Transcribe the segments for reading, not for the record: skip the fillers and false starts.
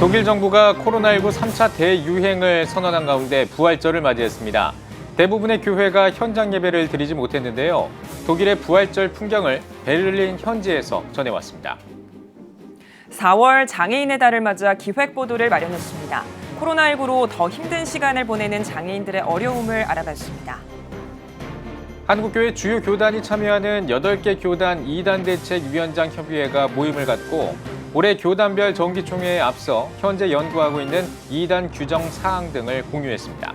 독일 정부가 코로나19 3차 대유행을 선언한 가운데 부활절을 맞이했습니다. 대부분의 교회가 현장 예배를 드리지 못했는데요. 독일의 부활절 풍경을 베를린 현지에서 전해왔습니다. 4월 장애인의 달을 맞아 기획보도를 마련했습니다. 코로나19로 더 힘든 시간을 보내는 장애인들의 어려움을 알아봤습니다. 한국교회 주요 교단이 참여하는 8개 교단 2단 대책위원장 협의회가 모임을 갖고 올해 교단별 정기총회에 앞서 현재 연구하고 있는 2단 규정 사항 등을 공유했습니다.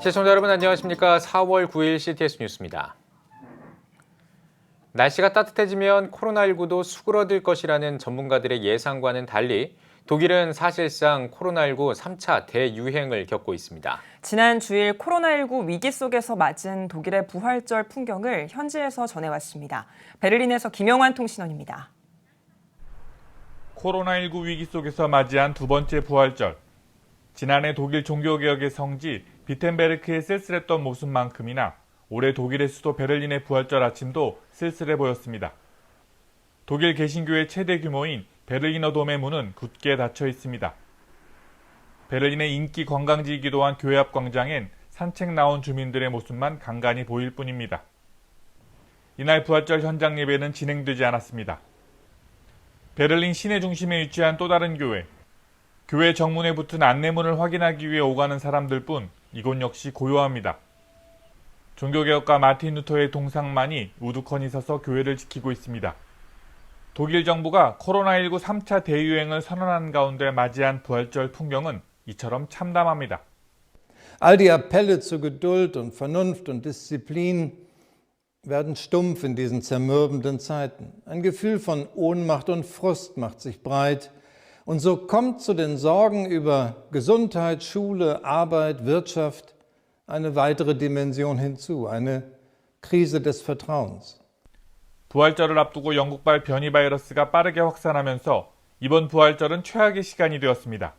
시청자 여러분 안녕하십니까? 4월 9일 CTS 뉴스입니다. 날씨가 따뜻해지면 코로나19도 수그러들 것이라는 전문가들의 예상과는 달리 독일은 사실상 코로나19 3차 대유행을 겪고 있습니다. 지난 주일 코로나19 위기 속에서 맞은 독일의 부활절 풍경을 현지에서 전해왔습니다. 베를린에서 김영환 통신원입니다. 코로나19 위기 속에서 맞이한 두 번째 부활절. 지난해 독일 종교개혁의 성지 비텐베르크의 쓸쓸했던 모습만큼이나 올해 독일의 수도 베를린의 부활절 아침도 쓸쓸해 보였습니다. 독일 개신교의 최대 규모인 베를리너 돔의 문은 굳게 닫혀 있습니다. 베를린의 인기 관광지이기도 한 교회 앞 광장엔 산책 나온 주민들의 모습만 간간히 보일 뿐입니다. 이날 부활절 현장 예배는 진행되지 않았습니다. 베를린 시내 중심에 위치한 또 다른 교회. 교회 정문에 붙은 안내문을 확인하기 위해 오가는 사람들뿐 이곳 역시 고요합니다. 종교개혁가 마틴 루터의 동상만이 우두커니 서서 교회를 지키고 있습니다. 독일 정부가 코로나19 3차 대유행을 선언한 가운데 맞이한 부활절 풍경은 이처럼 참담합니다. All die Appelle zu Geduld und Vernunft und Disziplin werden stumpf in diesen zermürbenden Zeiten. Ein Gefühl von Ohnmacht und Frust macht sich breit. Und so kommt zu den Sorgen über Gesundheit, Schule, Arbeit, Wirtschaft eine weitere Dimension hinzu, eine Krise des Vertrauens. 부활절을 앞두고 영국발 변이 바이러스가 빠르게 확산하면서 이번 부활절은 최악의 시간이 되었습니다.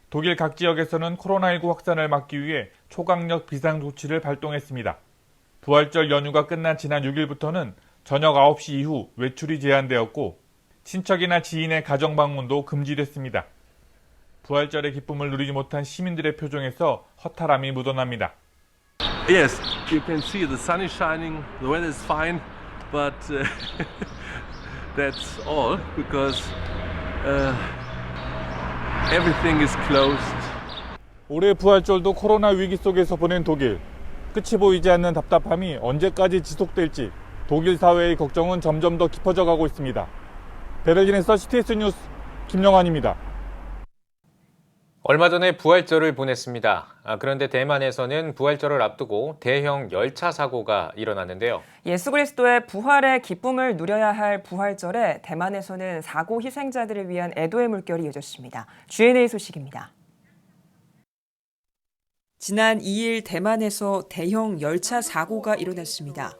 독일 각 지역에서는 코로나19 확산을 막기 위해 초강력 비상조치를 발동했습니다. 부활절 연휴가 끝난 지난 6일부터는 저녁 9시 이후 외출이 제한되었고 친척이나 지인의 가정 방문도 금지됐습니다. 부활절의 기쁨을 누리지 못한 시민들의 표정에서 허탈함이 묻어납니다. Yes, you can see the sun is shining, the weather is fine, but that's all because everything is closed. 올해 부활절도 코로나 위기 속에서 보낸 독일. 끝이 보이지 않는 답답함이 언제까지 지속될지 독일 사회의 걱정은 점점 더 깊어져 가고 있습니다. 베를린에서 CTS 뉴스 김영환입니다. 얼마 전에 부활절을 보냈습니다. 그런데 대만에서는 부활절을 앞두고 대형 열차 사고가 일어났는데요. 예수 그리스도의 부활의 기쁨을 누려야 할 부활절에 대만에서는 사고 희생자들을 위한 애도의 물결이 이어졌습니다. GNA 소식입니다. 지난 2일 대만에서 대형 열차 사고가 일어났습니다.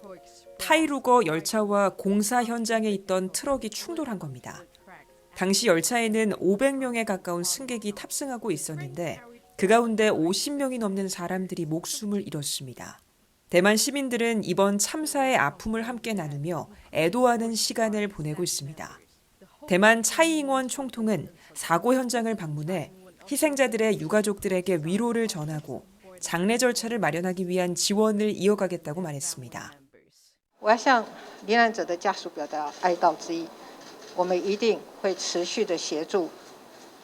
타이루거 열차와 공사 현장에 있던 트럭이 충돌한 겁니다. 당시 열차에는 500명에 가까운 승객이 탑승하고 있었는데 그 가운데 50명이 넘는 사람들이 목숨을 잃었습니다. 대만 시민들은 이번 참사의 아픔을 함께 나누며 애도하는 시간을 보내고 있습니다. 대만 차이잉원 총통은 사고 현장을 방문해 희생자들의 유가족들에게 위로를 전하고 장례 절차를 마련하기 위한 지원을 이어가겠다고 말했습니다. 我要向罹难者的家属表达哀悼之意，我们一定会持续的协助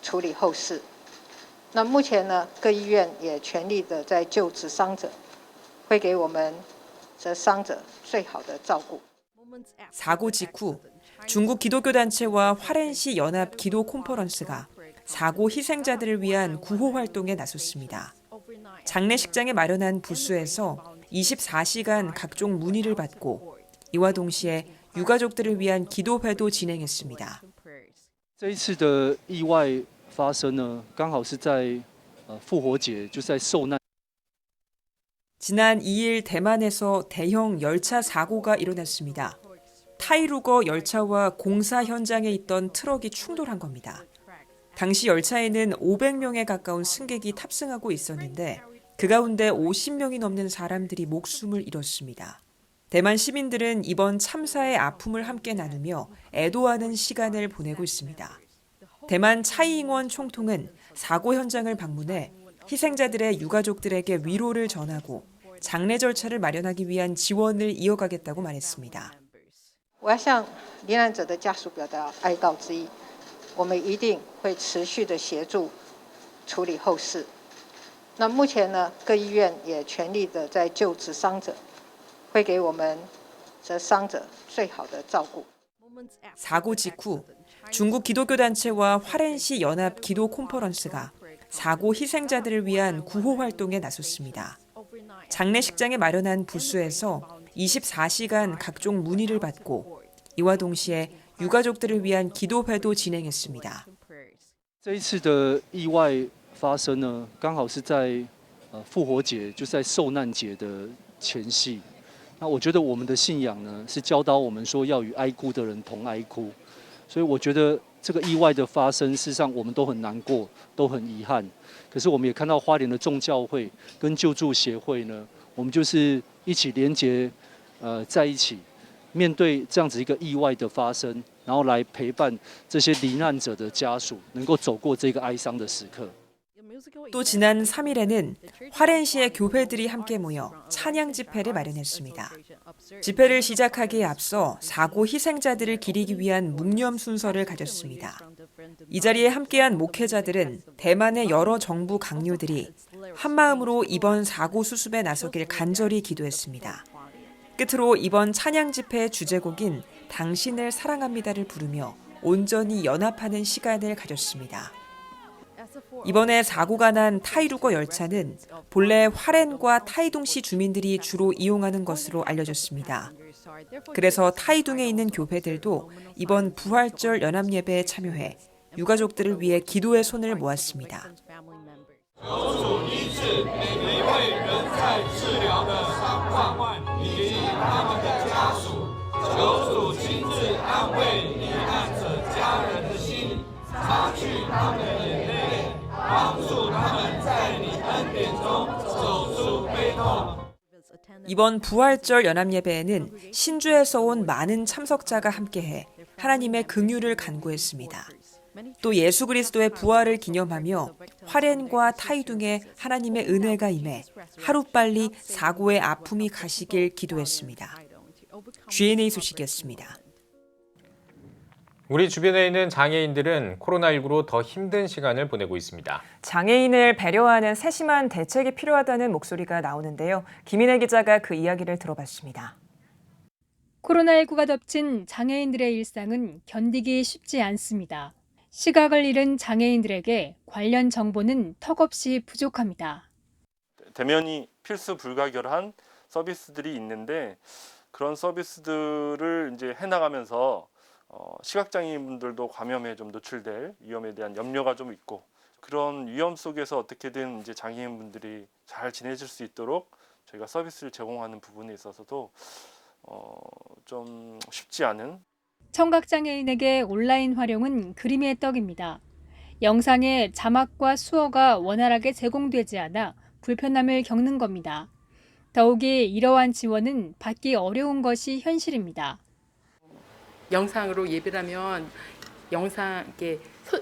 处理后事。那目前呢，各医院也全力的在救治伤者，会给我们这伤者最好的照顾。 사고 직후 중국 기독교 단체와 화롄시 연합 기도 콘퍼런스가 사고 희생자들을 위한 구호 활동에 나섰습니다. 장례식장에 마련한 부스에서 24시간 각종 문의를 받고 이와 동시에 유가족들을 위한 기도회도 진행했습니다. 这一次的意外发生呢，刚好是在复活节，就在受难。 지난 2일 대만에서 대형 열차 사고가 일어났습니다. 타이루거 열차와 공사 현장에 있던 트럭이 충돌한 겁니다. 당시 열차에는 500명에 가까운 승객이 탑승하고 있었는데 그 가운데 50명이 넘는 사람들이 목숨을 잃었습니다. 대만 시민들은 이번 참사의 아픔을 함께 나누며 애도하는 시간을 보내고 있습니다. 대만 차이잉원 총통은 사고 현장을 방문해 희생자들의 유가족들에게 위로를 전하고 장례 절차를 마련하기 위한 지원을 이어가겠다고 말했습니다. 我要向罹难者的家属表达哀悼之意，我们一定会持续的协助处理后事。那目前呢，各医院也全力的在救治伤者，会给我们这伤者最好的照顾。 사고 직후 중국 기독교 단체와 화롄시 연합 기도 콘퍼런스가 사고 희생자들을 위한 구호 활동에 나섰습니다. 장례식장에 마련한 부스에서 24시간 각종 문의를 받고 이와 동시에 유가족들을 위한 기도회도 진행했습니다. 这一次的意外发生呢，刚好是在复活节，就在受难节的前夕。那我觉得我们的信仰呢，是教导我们说要与哀哭的人同哀哭，所以我觉得这个意外的发生，事实上我们都很难过，都很遗憾。可是我们也看到花莲的众教会跟救助协会呢，我们就是一起连结在一起，面对这样子一个意外的发生，然后来陪伴这些罹难者的家属，能够走过这个哀伤的时刻。 또 지난 3일에는 화롄시의 교회들이 함께 모여 찬양 집회를 마련했습니다. 집회를 시작하기에 앞서 사고 희생자들을 기리기 위한 묵념 순서를 가졌습니다. 이 자리에 함께한 목회자들은 대만의 여러 정부 강요들이 한마음으로 이번 사고 수습에 나서길 간절히 기도했습니다. 끝으로 이번 찬양 집회의 주제곡인 당신을 사랑합니다를 부르며 온전히 연합하는 시간을 가졌습니다. 이번에 사고가 난 타이루거 열차는 본래 화롄과 타이둥시 주민들이 주로 이용하는 것으로 알려졌습니다. 그래서 타이둥에 있는 교회들도 이번 부활절 연합예배에 참여해 유가족들을 위해 기도의 손을 모았습니다. 이번 부활절 연합예배에는 신주에서 온 많은 참석자가 함께해 하나님의 긍휼을 간구했습니다. 또 예수 그리스도의 부활을 기념하며 화롄과 타이둥에 하나님의 은혜가 임해 하루빨리 사고의 아픔이 가시길 기도했습니다. GNA 소식이었습니다. 우리 주변에 있는 장애인들은 코로나19로 더 힘든 시간을 보내고 있습니다. 장애인을 배려하는 세심한 대책이 필요하다는 목소리가 나오는데요. 김인혜 기자가 그 이야기를 들어봤습니다. 코로나19가 덮친 장애인들의 일상은 견디기 쉽지 않습니다. 시각을 잃은 장애인들에게 관련 정보는 턱없이 부족합니다. 대면이 필수 불가결한 서비스들이 있는데 그런 서비스들을 이제 해나가면서 시각장애인분들도 감염에 좀 노출될 위험에 대한 염려가 좀 있고 그런 위험 속에서 어떻게든 이제 장애인분들이 잘 지내실 수 있도록 저희가 서비스를 제공하는 부분에 있어서도 좀 쉽지 않은. 청각장애인에게 온라인 활용은 그림의 떡입니다. 영상에 자막과 수어가 원활하게 제공되지 않아 불편함을 겪는 겁니다. 더욱이 이러한 지원은 받기 어려운 것이 현실입니다. 영상으로 예배를 하면 영상 이렇게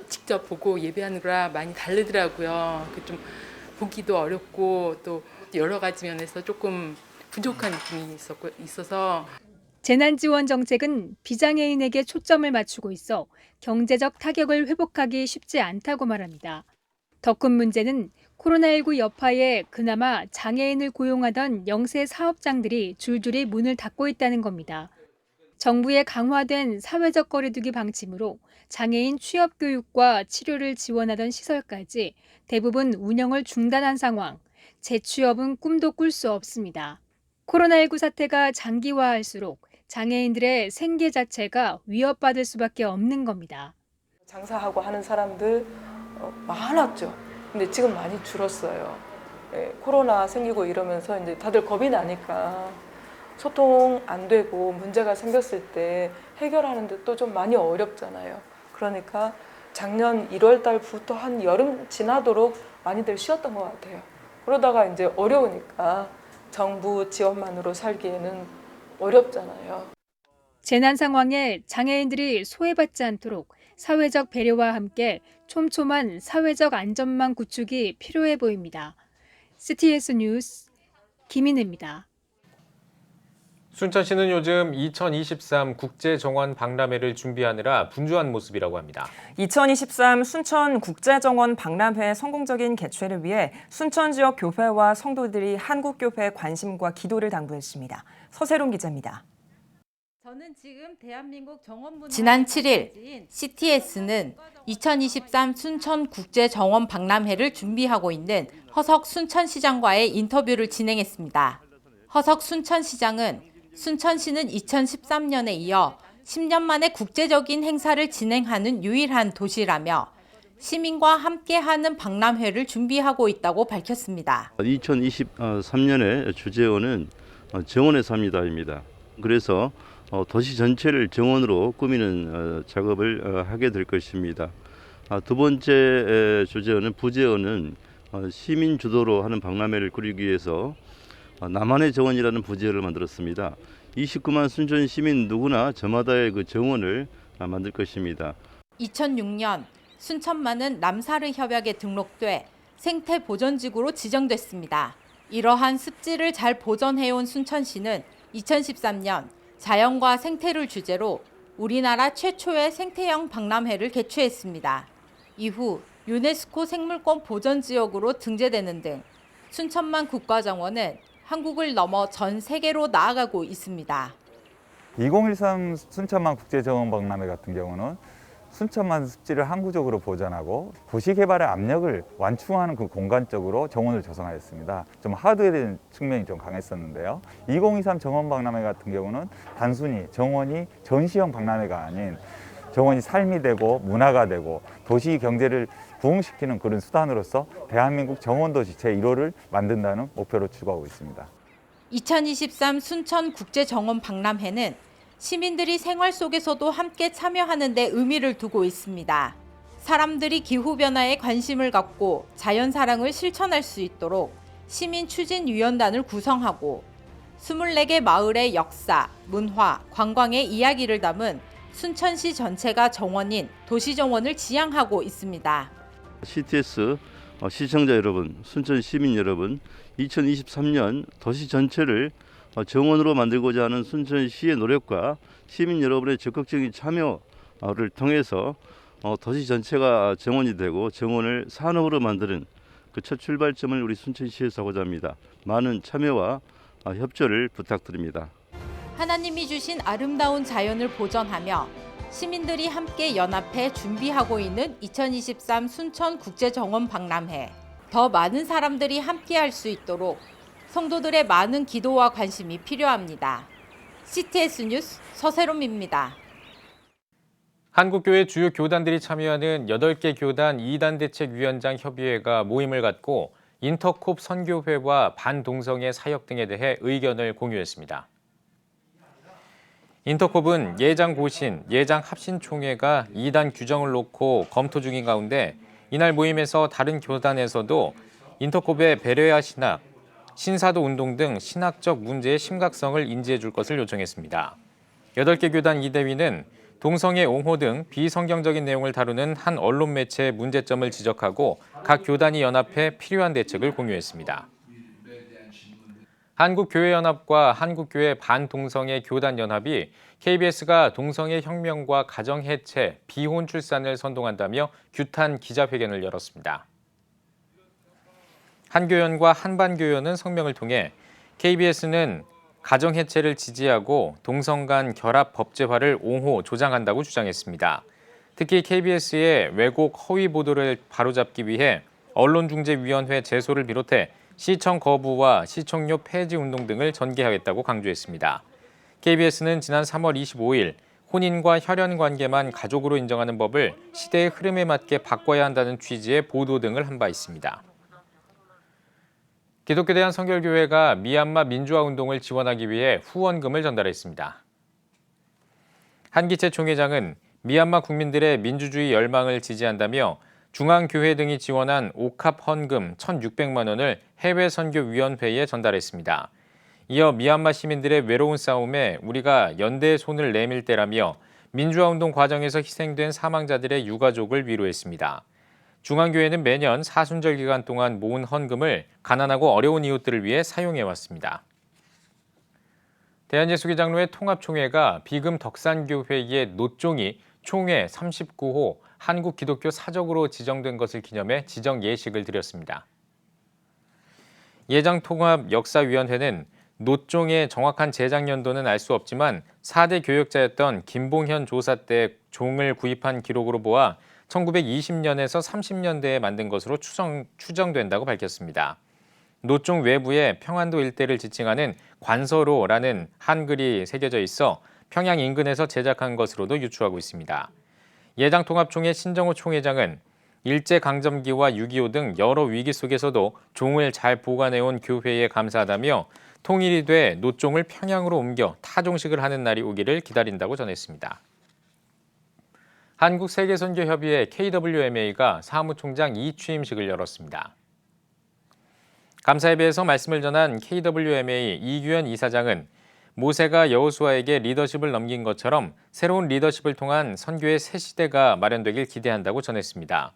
직접 보고 예배하는 거랑 많이 다르더라고요. 좀 보기도 어렵고 또 여러 가지 면에서 조금 부족한 느낌이 있어서 재난지원 정책은 비장애인에게 초점을 맞추고 있어 경제적 타격을 회복하기 쉽지 않다고 말합니다. 더 큰 문제는 코로나19 여파에 그나마 장애인을 고용하던 영세 사업장들이 줄줄이 문을 닫고 있다는 겁니다. 정부의 강화된 사회적 거리두기 방침으로 장애인 취업 교육과 치료를 지원하던 시설까지 대부분 운영을 중단한 상황, 재취업은 꿈도 꿀 수 없습니다. 코로나19 사태가 장기화할수록 장애인들의 생계 자체가 위협받을 수밖에 없는 겁니다. 장사하고 하는 사람들 많았죠. 근데 지금 많이 줄었어요. 코로나 생기고 이러면서 이제 다들 겁이 나니까 소통 안 되고 문제가 생겼을 때 해결하는 데 또 좀 많이 어렵잖아요. 그러니까 작년 1월 달부터 한 여름 지나도록 많이들 쉬었던 것 같아요. 그러다가 이제 어려우니까 정부 지원만으로 살기에는 어렵잖아요. 재난 상황에 장애인들이 소외받지 않도록 사회적 배려와 함께 촘촘한 사회적 안전망 구축이 필요해 보입니다. CTS 뉴스 김인혜입니다. 순천시는 요즘 2023 국제정원 박람회를 준비하느라 분주한 모습이라고 합니다. 2023 순천 국제정원 박람회 성공적인 개최를 위해 순천 지역 교회와 성도들이 한국교회에 관심과 기도를 당부했습니다. 서세롬 기자입니다. 지난 7일 CTS는 2023 순천 국제정원 박람회를 준비하고 있는 허석 순천시장과의 인터뷰를 진행했습니다. 허석 순천시장은 순천시는 2013년에 이어 10년 만에 국제적인 행사를 진행하는 유일한 도시라며 시민과 함께하는 박람회를 준비하고 있다고 밝혔습니다. 2023년의 주제어는 정원의 삶이다입니다. 그래서 도시 전체를 정원으로 꾸미는 작업을 하게 될 것입니다. 두 번째 주제어는 부제어는 시민 주도로 하는 박람회를 꾸리기 위해서 나만의 정원이라는 부제어를 만들었습니다. 29만 순천 시민 누구나 저마다의 그 정원을 만들 것입니다. 2006년 순천만은 람사르 협약에 등록돼 생태 보전지구로 지정됐습니다. 이러한 습지를 잘 보존해온 순천시는 2013년 자연과 생태를 주제로 우리나라 최초의 생태형 박람회를 개최했습니다. 이후 유네스코 생물권 보전지역으로 등재되는 등 순천만 국가정원은 한국을 넘어 전 세계로 나아가고 있습니다. 2013 순천만 국제정원 박람회 같은 경우는 순천만 습지를 항구적으로 보존하고 도시개발의 압력을 완충하는 그 공간적으로 정원을 조성하였습니다. 좀 하드된 측면이 좀 강했었는데요. 2023 정원 박람회 같은 경우는 단순히 정원이 전시형 박람회가 아닌 정원이 삶이 되고 문화가 되고 도시 경제를 부흥시키는 그런 수단으로서 대한민국 정원도시 제1호를 만든다는 목표로 추구하고 있습니다. 2023 순천 국제정원 박람회는 시민들이 생활 속에서도 함께 참여하는 데 의미를 두고 있습니다. 사람들이 기후변화에 관심을 갖고 자연사랑을 실천할 수 있도록 시민추진위원단을 구성하고 24개 마을의 역사, 문화, 관광의 이야기를 담은 순천시 전체가 정원인 도시정원을 지향하고 있습니다. CTS 시청자 여러분, 순천 시민 여러분, 2023년 도시 전체를 정원으로 만들고자 하는 순천시의 노력과 시민 여러분의 적극적인 참여를 통해서 도시 전체가 정원이 되고 정원을 산업으로 만드는 그 첫 출발점을 우리 순천시에서 하고자 합니다. 많은 참여와 협조를 부탁드립니다. 하나님이 주신 아름다운 자연을 보존하며 시민들이 함께 연합해 준비하고 있는 2023 순천 국제정원 박람회. 더 많은 사람들이 함께할 수 있도록 성도들의 많은 기도와 관심이 필요합니다. CTS 뉴스 서세롬입니다. 한국교회 주요 교단들이 참여하는 8개 교단 2단 대책위원장 협의회가 모임을 갖고 인터콥 선교회와 반동성애 사역 등에 대해 의견을 공유했습니다. 인터콥은 예장 고신, 예장 합신총회가 2단 규정을 놓고 검토 중인 가운데 이날 모임에서 다른 교단에서도 인터콥의 배려야 신학, 신사도 운동 등 신학적 문제의 심각성을 인지해 줄 것을 요청했습니다. 8개 교단 이대위는 동성애 옹호 등 비성경적인 내용을 다루는 한 언론 매체의 문제점을 지적하고 각 교단이 연합해 필요한 대책을 공유했습니다. 한국교회연합과 한국교회 반동성애 교단연합이 KBS가 동성애 혁명과 가정해체, 비혼 출산을 선동한다며 규탄 기자회견을 열었습니다. 한교연과 한반교연은 성명을 통해 KBS는 가정해체를 지지하고 동성 간 결합 법제화를 옹호, 조장한다고 주장했습니다. 특히 KBS의 왜곡 허위 보도를 바로잡기 위해 언론중재위원회 제소를 비롯해 시청 거부와 시청료 폐지 운동 등을 전개하겠다고 강조했습니다. KBS는 지난 3월 25일 혼인과 혈연 관계만 가족으로 인정하는 법을 시대의 흐름에 맞게 바꿔야 한다는 취지의 보도 등을 한 바 있습니다. 기독교 대한성결교회가 미얀마 민주화 운동을 지원하기 위해 후원금을 전달했습니다. 한기채 총회장은 미얀마 국민들의 민주주의 열망을 지지한다며 중앙교회 등이 지원한 옥합 헌금 1,600만 원을 해외선교위원회에 전달했습니다. 이어 미얀마 시민들의 외로운 싸움에 우리가 연대의 손을 내밀 때라며 민주화운동 과정에서 희생된 사망자들의 유가족을 위로했습니다. 중앙교회는 매년 사순절 기간 동안 모은 헌금을 가난하고 어려운 이웃들을 위해 사용해왔습니다. 대한예수교장로회 통합총회가 비금 덕산교회의 노종이 총회 39호 한국기독교 사적으로 지정된 것을 기념해 지정 예식을 드렸습니다. 예장통합역사위원회는 노종의 정확한 제작 연도는 알 수 없지만 4대 교역자였던 김봉현 조사 때 종을 구입한 기록으로 보아 1920년에서 30년대에 만든 것으로 추정된다고 밝혔습니다. 노종 외부에 평안도 일대를 지칭하는 관서로라는 한글이 새겨져 있어 평양 인근에서 제작한 것으로도 유추하고 있습니다. 예장통합총회 신정호 총회장은 일제강점기와 6.25 등 여러 위기 속에서도 종을 잘 보관해온 교회에 감사하다며 통일이 돼 노종을 평양으로 옮겨 타종식을 하는 날이 오기를 기다린다고 전했습니다. 한국세계선교협의회 KWMA가 사무총장 2취임식을 열었습니다. 감사예배에서 말씀을 전한 KWMA 이규현 이사장은 모세가 여호수아에게 리더십을 넘긴 것처럼 새로운 리더십을 통한 선교의 새 시대가 마련되길 기대한다고 전했습니다.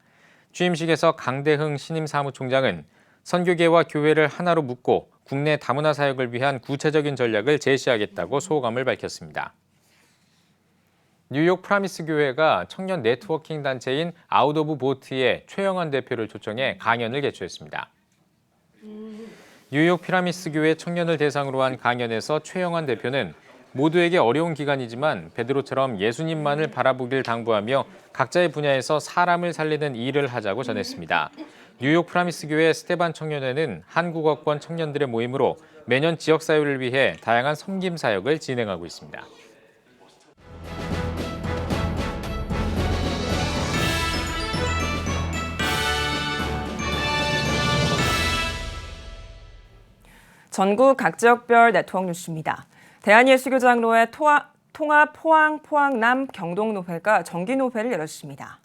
취임식에서 강대흥 신임 사무총장은 선교계와 교회를 하나로 묶고 국내 다문화 사역을 위한 구체적인 전략을 제시하겠다고 소감을 밝혔습니다. 뉴욕 프라미스 교회가 청년 네트워킹 단체인 아웃 오브 보트의 최영환 대표를 초청해 강연을 개최했습니다. 뉴욕 피라미스 교회 청년을 대상으로 한 강연에서 최영환 대표는 모두에게 어려운 기간이지만 베드로처럼 예수님만을 바라보길 당부하며 각자의 분야에서 사람을 살리는 일을 하자고 전했습니다. 뉴욕 프라미스 교회 스테반 청년회는 한국어권 청년들의 모임으로 매년 지역사회를 위해 다양한 섬김 사역을 진행하고 있습니다. 전국 각 지역별 네트워크 뉴스입니다. 대한예수교장로회 통합 포항남 경동노회가 정기노회를 열었습니다.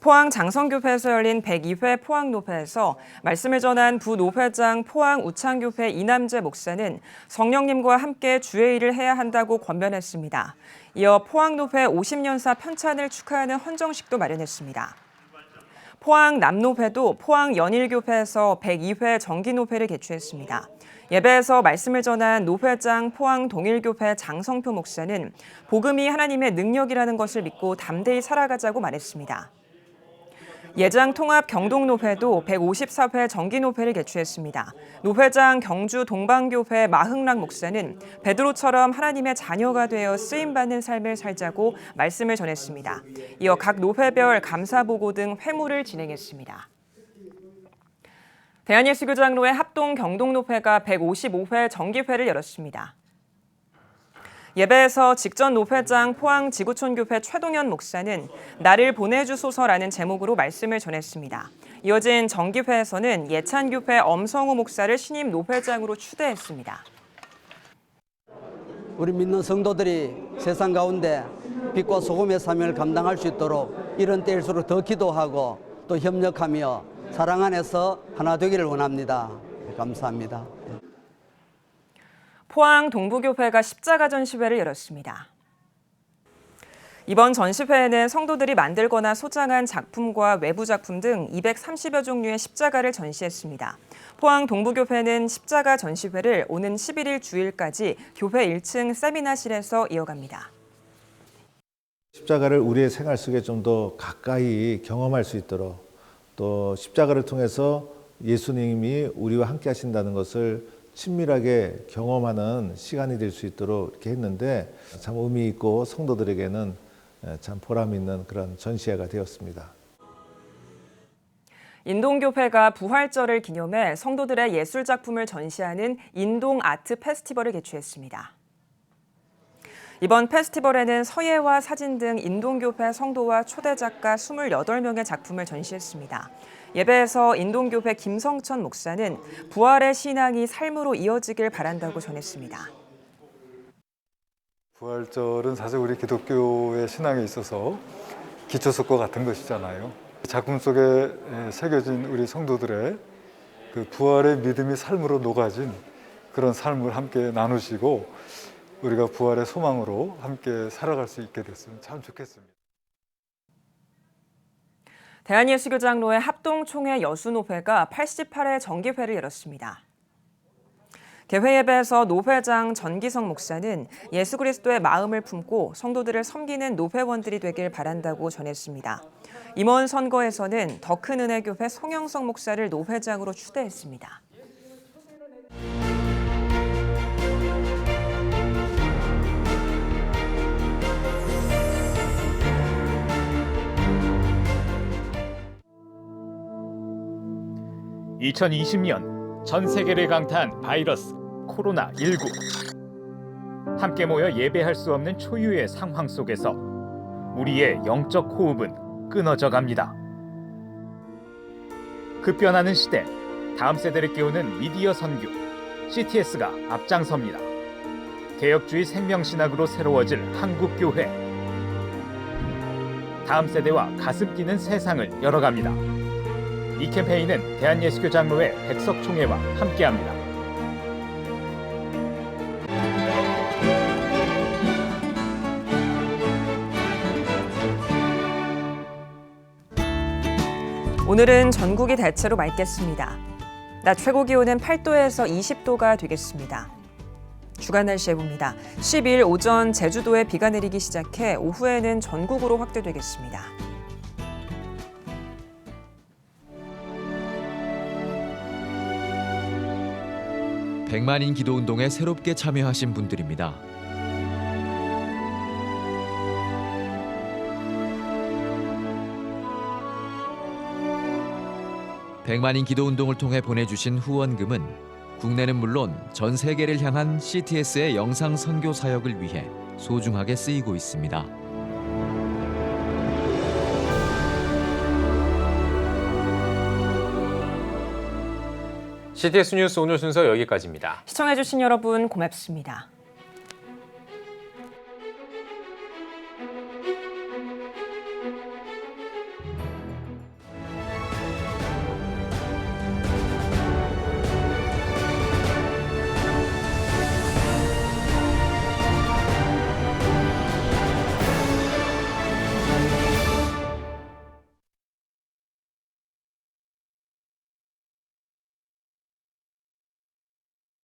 포항 장성교회에서 열린 102회 포항노회에서 말씀을 전한 부노회장 포항우창교회 이남재 목사는 성령님과 함께 주의 일을 해야 한다고 권면했습니다. 이어 포항노회 50년사 편찬을 축하하는 헌정식도 마련했습니다. 포항 남노회도 포항 연일교회에서 102회 정기노회를 개최했습니다. 예배에서 말씀을 전한 노회장 포항 동일교회 장성표 목사는 복음이 하나님의 능력이라는 것을 믿고 담대히 살아가자고 말했습니다. 예장 통합 경동노회도 154회 정기노회를 개최했습니다. 노회장 경주 동방교회 마흥락 목사는 베드로처럼 하나님의 자녀가 되어 쓰임받는 삶을 살자고 말씀을 전했습니다. 이어 각 노회별 감사보고 등 회무를 진행했습니다. 대한예수교장로회 합동 경동노회가 155회 정기회를 열었습니다. 예배에서 직전 노회장 포항지구촌교회 최동현 목사는 나를 보내주소서라는 제목으로 말씀을 전했습니다. 이어진 정기회에서는 예찬교회 엄성호 목사를 신임 노회장으로 추대했습니다. 우리 믿는 성도들이 세상 가운데 빛과 소금의 사명을 감당할 수 있도록 이런 때일수록 더 기도하고 또 협력하며 사랑 안에서 하나 되기를 원합니다. 감사합니다. 포항 동부교회가 십자가 전시회를 열었습니다. 이번 전시회에는 성도들이 만들거나 소장한 작품과 외부 작품 등 230여 종류의 십자가를 전시했습니다. 포항 동부교회는 십자가 전시회를 오는 11일 주일까지 교회 1층 세미나실에서 이어갑니다. 십자가를 우리의 생활 속에 좀 더 가까이 경험할 수 있도록 또 십자가를 통해서 예수님이 우리와 함께 하신다는 것을 친밀하게 경험하는 시간이 될 수 있도록 이렇게 했는데 참 의미 있고 성도들에게는 참 보람 있는 그런 전시회가 되었습니다. 인동교회가 부활절을 기념해 성도들의 예술작품을 전시하는 인동 아트 페스티벌을 개최했습니다. 이번 페스티벌에는 서예와 사진 등 인동교회 성도와 초대 작가 28명의 작품을 전시했습니다. 예배에서 인동교회 김성천 목사는 부활의 신앙이 삶으로 이어지길 바란다고 전했습니다. 부활절은 사실 우리 기독교의 신앙에 있어서 기초석과 같은 것이잖아요. 작품 속에 새겨진 우리 성도들의 그 부활의 믿음이 삶으로 녹아진 그런 삶을 함께 나누시고 우리가 부활의 소망으로 함께 살아갈 수 있게 됐으면 참 좋겠습니다. 대한예수교장로회 합동총회 여수노회가 88회 정기회를 열었습니다. 개회 예배에서 노회장 전기성 목사는 예수 그리스도의 마음을 품고 성도들을 섬기는 노회원들이 되길 바란다고 전했습니다. 임원 선거에서는 더 큰 은혜 교회 송영석 목사를 노회장으로 추대했습니다. (2020년) 전 세계를 강타한 바이러스 코로나19. 함께 모여 예배할 수 없는 초유의 상황 속에서 우리의 영적 호흡은 끊어져 갑니다. 급변하는 시대, 다음 세대를 깨우는 미디어 선교, CTS가 앞장섭니다. 개혁주의 생명신학으로 새로워질 한국교회. 다음 세대와 가슴 끼는 세상을 열어갑니다. 이 캠페인은 대한예수교장로회 백석총회와 함께합니다. 오늘은 전국이 대체로 맑겠습니다. 낮 최고 기온은 8도에서 20도가 되겠습니다. 주간 날씨 해봅니다. 12일 오전 제주도에 비가 내리기 시작해 오후에는 전국으로 확대되겠습니다. 백만인 기도운동에 새롭게 참여하신 분들입니다. 백만인 기도운동을 통해 보내주신 후원금은 국내는 물론 전 세계를 향한 CTS의 영상 선교 사역을 위해 소중하게 쓰이고 있습니다. CTS 뉴스 오늘 순서 여기까지입니다. 시청해주신 여러분 고맙습니다.